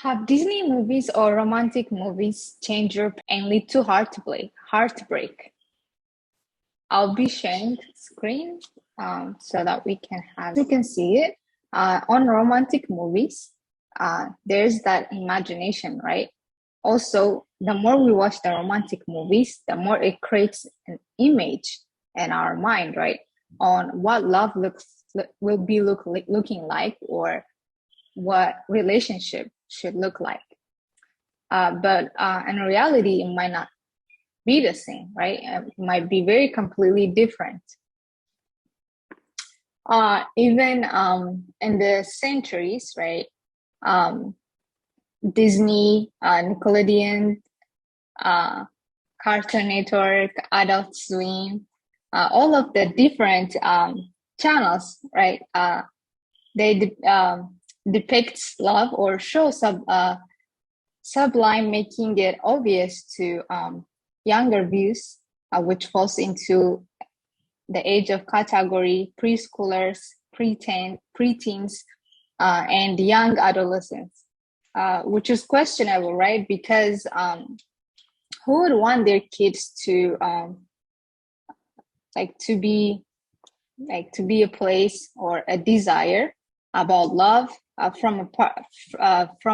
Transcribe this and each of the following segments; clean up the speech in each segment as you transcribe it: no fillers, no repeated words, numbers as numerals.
Have Disney movies or romantic movies changed your and lead to heartbreak? I'll be sharing the screen so that we can have you can see it. On romantic movies, there's that imagination, right? Also, the more we watch the romantic movies, the more it creates an image in our mind, right? On what love will be looking like, or what relationship should look like. But in reality, it might not be the same, right? It might be very completely different. Even in the centuries, right? Um, Disney, Nickelodeon, Cartoon Network, Adult Swim, all of the different channels, right? They depicts love or show sublime, making it obvious to younger views, which falls into the age of category preschoolers, preteens, and young adolescents, which is questionable, right? Because who would want their kids to like to be a place or a desire about love from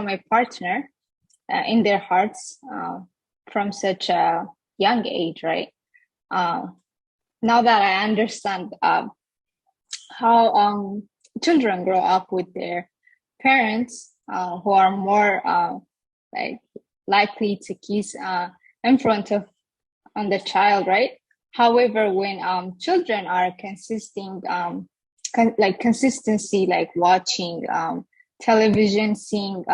a partner in their hearts from such a young age, right? Uh, Now that I understand how children grow up with their parents who are more like likely to kiss in front of on the child, right? However, when children are consistency, like watching television, seeing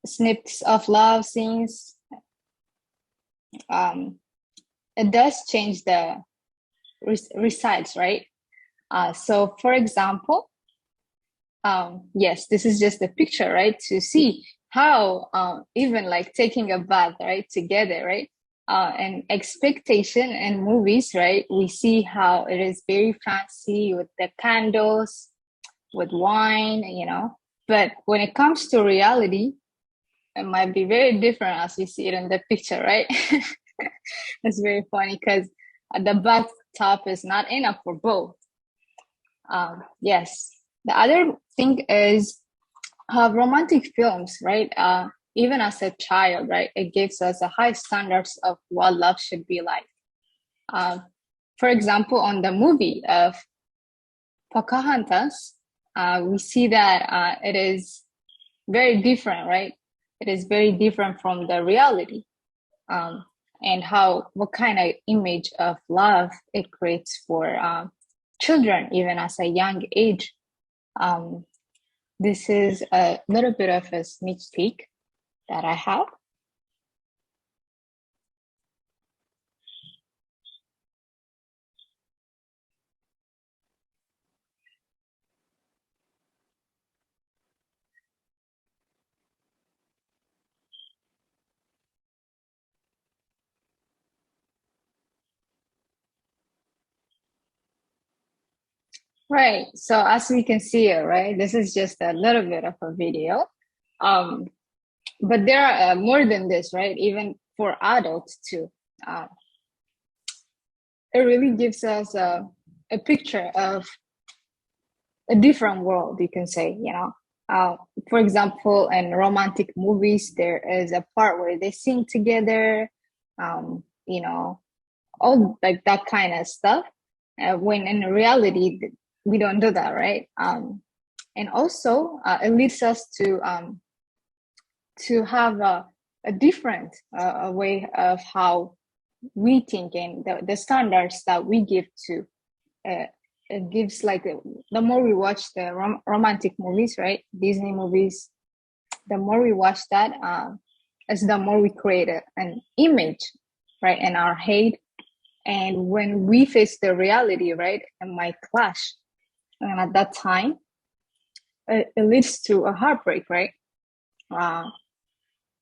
snips of love scenes, it does change the resides, right? So, for example, yes, this is just a picture, right? To see how even like taking a bath, right, together, right? And expectation in movies, right? We see how it is very fancy with the candles, with wine, But when it comes to reality, it might be very different as we see it in the picture, right? It's very funny because the bathtub is not enough for both. Yes. The other thing is romantic films, right? Even as a child, right? It gives us a high standards of what love should be like. For example, on the movie of Pocahontas, we see that it is very different, right? It is very different from the reality. And what kind of image of love it creates for children, even as a young age. This is a little bit of a sneak peek that I have. Right. So as we can see it, right, this is just a little bit of a video. Um, but there are more than this, right? Even for adults too. Uh, it really gives us a picture of a different world, you can say, for example, in romantic movies, there is a part where they sing together, um, you know, all like that kind of stuff. When in reality, we don't do that, right? And also, it leads us to have a different way of how we think and the standards that we give to uh, it gives like the more we watch the romantic movies, right, Disney movies, the more we watch that as the more we create an image, right, in our head. And when we face the reality, right, it might clash, and at that time it leads to a heartbreak, right? uh,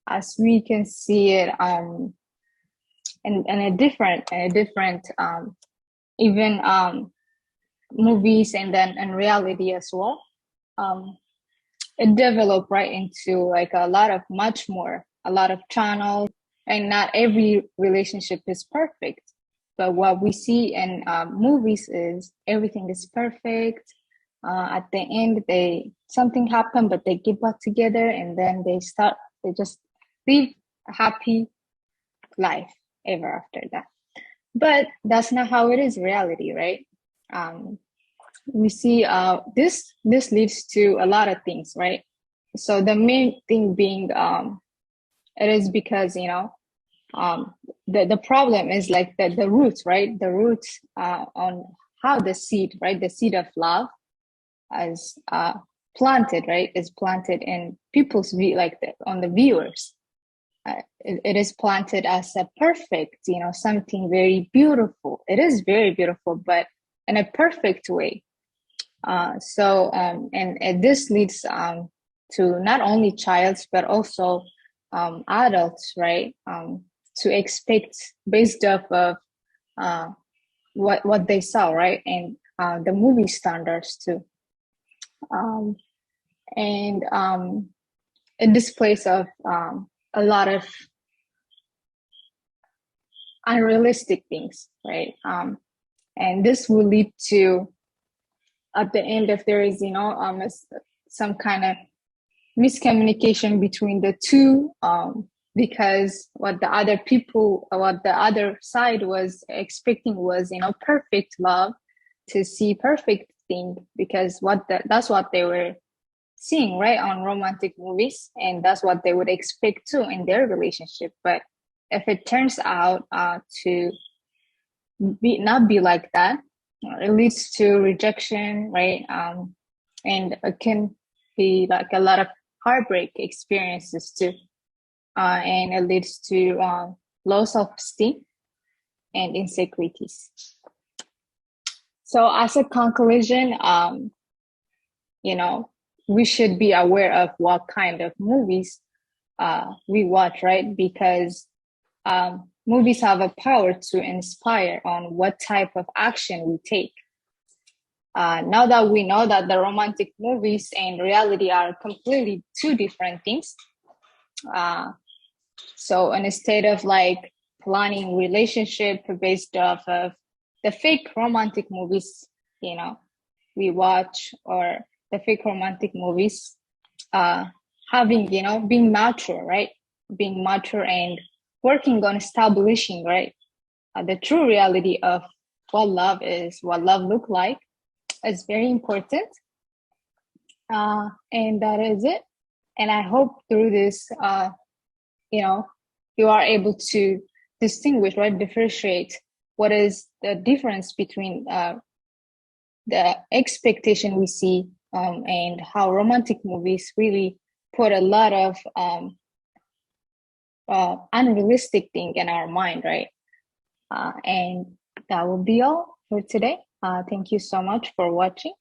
as we can see it in a different even movies, and then in reality as well. Um, it developed right into like a lot of much more, a lot of channels, and not every relationship is perfect. But what we see in movies is everything is perfect. At the end, they something happened, but they get back together, and then they just live a happy life ever after that. But that's not how it is reality, right? Um, we see this leads to a lot of things, right? So the main thing being it is because the problem is like the roots, right? The roots on how the seed, right? The seed of love is planted, right? Is planted in people's view, like on the viewers. It is planted as a perfect, something very beautiful. It is very beautiful, but in a perfect way. And this leads to not only childs but also adults, right? To expect based off of what they saw, right, and the movie standards too, um, and it displays of a lot of unrealistic things, right? And this will lead to at the end if there is some kind of miscommunication between the two, because what the other side was expecting was perfect love, to see perfect thing, because that's what they were seeing right on romantic movies, and that's what they would expect too in their relationship. But if it turns out to not be like that, it leads to rejection, right? And it can be like a lot of heartbreak experiences too, and it leads to low self-esteem and insecurities. So as a conclusion, we should be aware of what kind of movies we watch, right? Because movies have a power to inspire on what type of action we take. Now that we know that the romantic movies and reality are completely two different things, so instead of like planning relationship based off of the fake romantic movies, we watch, or the fake romantic movies, having, being mature, right? Being mature and working on establishing, right? The true reality of what love is, what love look like, is very important. And that is it. And I hope through this, you are able to distinguish, right? Differentiate what is the difference between the expectation we see and how romantic movies really put a lot of unrealistic thing in our mind, right? And that will be all for today. Thank you so much for watching.